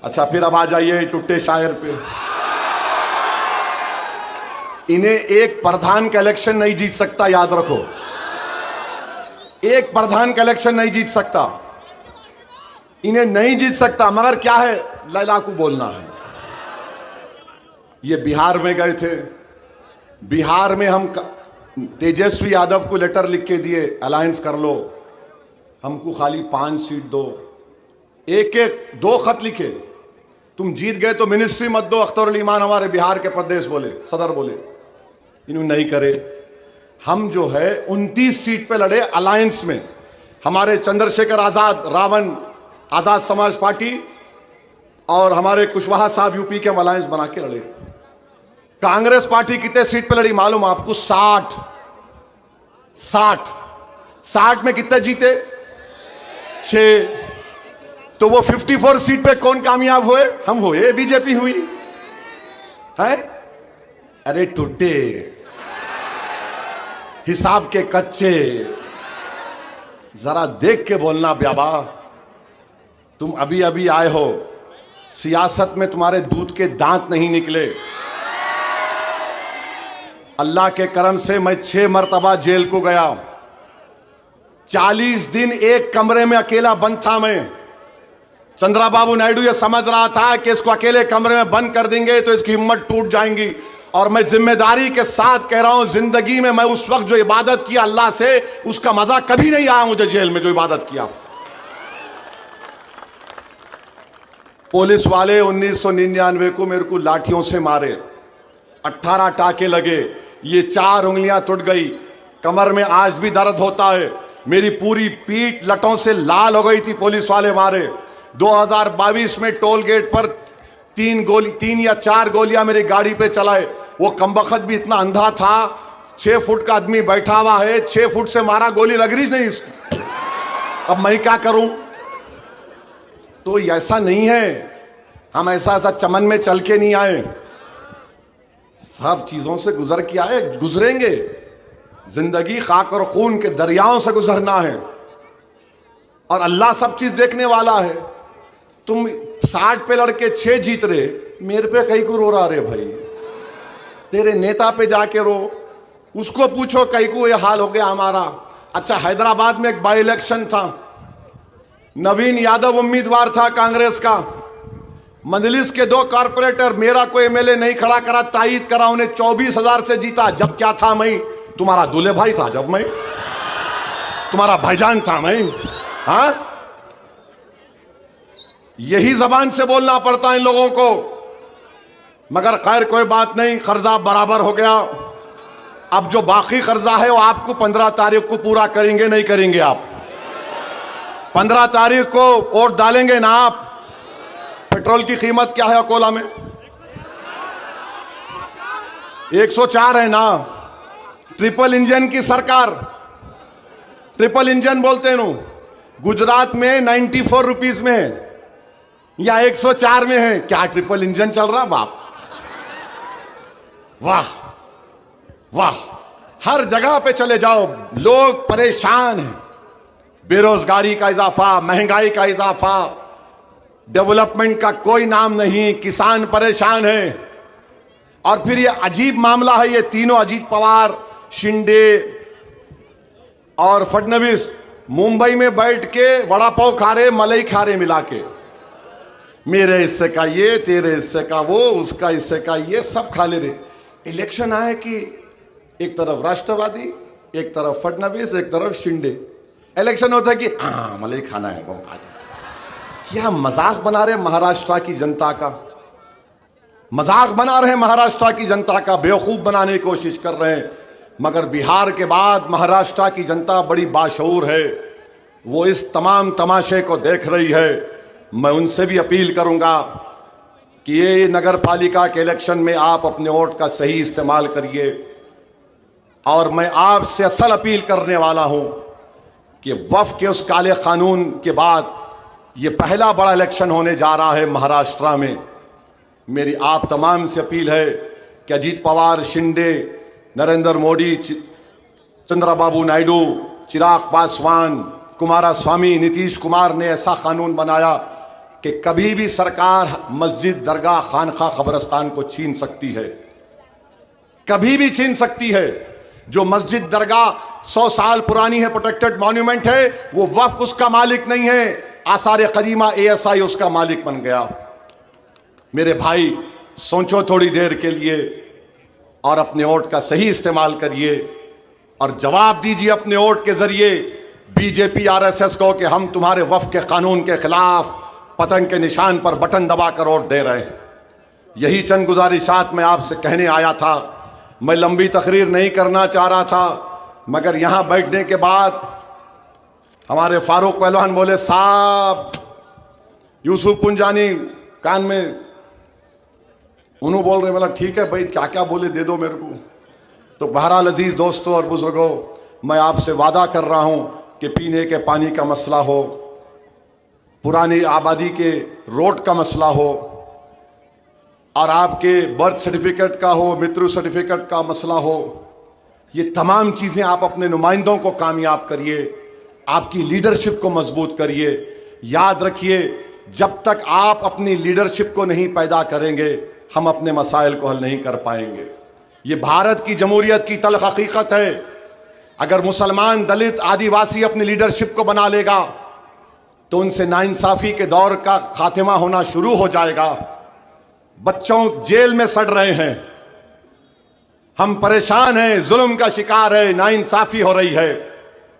अच्छा फिर अब आ जाइए टुट्टे शायर पे। इन्हें एक प्रधान का इलेक्शन नहीं जीत सकता, याद रखो, एक प्रधान का इलेक्शन नहीं जीत सकता, इन्हें नहीं जीत सकता। मगर क्या है, लैला को बोलना है। ये बिहार में गए थे, बिहार में हम तेजस्वी यादव को लेटर लिख के दिए, अलायंस कर लो, हमको खाली 5 सीट दो। एक एक 2 खत लिखे, तुम जीत गए तो मिनिस्ट्री मत दो। अख्तरुल ईमान हमारे बिहार के प्रदेश बोले, सदर बोले, इन्होंने नहीं करे। हम जो है 29 सीट पे लड़े अलायंस में, हमारे चंद्रशेखर आजाद, रावण आजाद समाज पार्टी और हमारे कुशवाहा साहब यूपी के अलायंस बना के लड़े। कांग्रेस पार्टी कितने सीट पे लड़ी मालूम आपको? 60 में कितने जीते? 6। तो वो 54 सीट पे कौन कामयाब हुए? हम हुए, बीजेपी हुई है। अरे टुट्टे, हिसाब के कच्चे, जरा देख के बोलना ब्याबा। तुम अभी अभी आए हो, सियासत में तुम्हारे दूध के दांत नहीं निकले। अल्लाह के करम से मैं 6 मरतबा जेल को गया, 40 दिन एक कमरे में अकेला बंद था मैं। चंद्रबाबू नायडू ये समझ रहा था कि इसको अकेले कमरे में बंद कर देंगे तो इसकी हिम्मत टूट जाएंगी। और मैं जिम्मेदारी के साथ कह रहा हूं, जिंदगी में मैं उस वक्त जो इबादत किया अल्लाह से, उसका मजा कभी नहीं आया मुझे जेल में जो इबादत किया। पुलिस वाले 1999 को मेरे को लाठियों से मारे, 18 टाके लगे, ये 4 उंगलियां टूट गई, कमर में आज भी दर्द होता है, मेरी पूरी पीठ लटों से लाल हो गई थी, पुलिस वाले मारे। 2022 में टोल गेट पर 3 या 4 गोलियां मेरी गाड़ी पे चलाए। वो कमबख्त भी इतना अंधा था, 6 फुट का आदमी बैठा हुआ है, 6 फुट से मारा, गोली लग रही नहीं इसको। अब मैं क्या करूं? तो ऐसा नहीं है, हम ऐसा चमन में चल के नहीं आए, सब चीजों से गुजर के आए, गुजरेंगे। जिंदगी खाक और खून के दरियाओं से गुजरना है और अल्लाह सब चीज देखने वाला है। तुम 60 पे लड़के 6 जीत रहे, मेरे पे कहीं को रो रहा रे भाई? तेरे नेता पे जाके रो, उसको पूछो कहीं को ये हाल हो गया हमारा। अच्छा, हैदराबाद में एक बाई इलेक्शन था, नवीन यादव उम्मीदवार था कांग्रेस का, मजलिस के 2 कारपोरेटर, मेरा कोई एमएलए नहीं खड़ा करा, तायीद करा, उन्हें 24,000 से जीता। जब क्या था, मैं तुम्हारा दूल्हे भाई था, जब मैं तुम्हारा भाईजान था मैं। हाँ, यही जबान से बोलना पड़ता है इन लोगों को। मगर खैर कोई बात नहीं, कर्जा बराबर हो गया। अब जो बाकी कर्जा है वो आपको 15 तारीख को पूरा करेंगे, नहीं करेंगे आप? 15 तारीख को वोट डालेंगे ना आप? पेट्रोल की कीमत क्या है अकोला में? 104 है ना। ट्रिपल इंजन की सरकार, ट्रिपल इंजन बोलते हैं नो, गुजरात में 94 रुपीज में है या 104 में है। क्या ट्रिपल इंजन चल रहा बाप? वाह वाह, हर जगह पे चले जाओ लोग परेशान हैं। बेरोजगारी का इजाफा, महंगाई का इजाफा, डेवलपमेंट का कोई नाम नहीं, किसान परेशान है। और फिर ये अजीब मामला है, ये तीनों, अजीत पवार, शिंदे और फडणवीस, मुंबई में बैठ के वड़ा पाव खा रहे, मलाई खा रहे मिला के, मेरे हिस्से का ये, तेरे हिस्से का वो, उसका हिस्से का ये, सब खा ले रहे। इलेक्शन आए कि एक तरफ राष्ट्रवादी, एक तरफ फडणवीस, एक तरफ शिंदे। इलेक्शन होता है कि हाँ मलाई खाना है, वो खा जाए। क्या मजाक बना रहे महाराष्ट्र की जनता का, मजाक बना रहे महाराष्ट्र की जनता का, बेवकूफ बनाने की कोशिश कर रहे हैं। मगर बिहार के बाद महाराष्ट्र की जनता बड़ी बाशऊर है, वो इस तमाम तमाशे को देख रही है। मैं उनसे भी अपील करूंगा कि ये नगर पालिका के इलेक्शन में आप अपने वोट का सही इस्तेमाल करिए। और मैं आपसे असल अपील करने वाला हूं कि वक्फ के उस काले कानून के बाद ये पहला बड़ा इलेक्शन होने जा रहा है महाराष्ट्र में। मेरी आप तमाम से अपील है कि अजीत पवार, शिंदे, नरेंद्र मोदी, चंद्रबाबू नायडू, चिराग पासवान, कुमारास्वामी, नीतीश कुमार ने ऐसा कानून बनाया कि कभी भी सरकार मस्जिद, दरगाह, खानखा, कब्रिस्तान को छीन सकती है, कभी भी छीन सकती है। जो मस्जिद, दरगाह 100 साल पुरानी है, प्रोटेक्टेड मॉन्यूमेंट है, वो वक्फ उसका मालिक नहीं है, आसार कदीमा ASI उसका मालिक बन गया। मेरे भाई, सोचो थोड़ी देर के लिए और अपने वोट का सही इस्तेमाल करिए और जवाब दीजिए अपने वोट के जरिए बीजेपी RSS को कि हम तुम्हारे वक्फ के कानून के खिलाफ पतंग के निशान पर बटन दबाकर वोट दे रहे हैं। यही चंद गुजारिशात मैं आपसे कहने आया था। मैं लंबी तकरीर नहीं करना चाह रहा था, मगर यहां बैठने के बाद हमारे फारूक पहलवान बोले, साहब यूसुफ पुंजानी कान में उन्होंने बोल रहे, मतलब ठीक है भाई, क्या क्या बोले दे दो मेरे को। तो बहरहाल अजीज दोस्तों और बुजुर्गों, मैं आपसे वादा कर रहा हूं कि पीने के पानी का मसला हो, पुरानी आबादी के रोड का मसला हो, और आपके बर्थ सर्टिफिकेट का हो, मृत्यु सर्टिफिकेट का मसला हो, ये तमाम चीज़ें आप अपने नुमाइंदों को कामयाब करिए, आपकी लीडरशिप को मजबूत करिए। याद रखिए, जब तक आप अपनी लीडरशिप को नहीं पैदा करेंगे, हम अपने मसाइल को हल नहीं कर पाएंगे। ये भारत की जमहूरियत की तल्ख हकीकत है। अगर मुसलमान, दलित, आदिवासी अपनी लीडरशिप को बना लेगा तो उनसे नाइंसाफ़ी के दौर का खात्मा होना शुरू हो जाएगा। बच्चों जेल में सड़ रहे हैं, हम परेशान हैं, जुल्म का शिकार है, नाइंसाफ़ी हो रही है।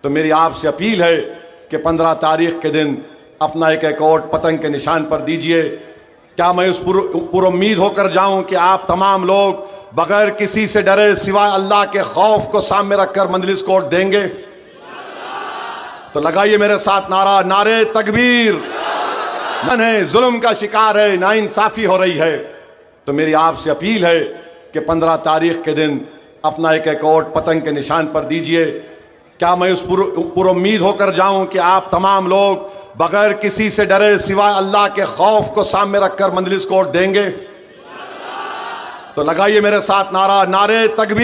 तो मेरी आपसे अपील है कि 15 तारीख के दिन अपना एक एक वोट पतंग के निशान पर दीजिए। क्या मैं उस पुर उम्मीद होकर जाऊं कि आप तमाम लोग बगैर किसी से डरे, सिवाय अल्लाह के खौफ को सामने रखकर मंजलिस को वोट देंगे? तो लगाइए मेरे साथ नारा, नारे तकबीर। मन है, जुल्म का शिकार है, नाइंसाफ़ी हो रही है। तो मेरी आपसे अपील है कि 15 तारीख के दिन अपना एक एक वोट पतंग के निशान पर दीजिए। क्या मैं उस पुर उम्मीद होकर जाऊं कि आप तमाम लोग बगैर किसी से डरे, सिवाय अल्लाह के खौफ को सामने रखकर मंजलिस को वोट देंगे? तो लगाइए मेरे साथ नारा, नारे तकबीर।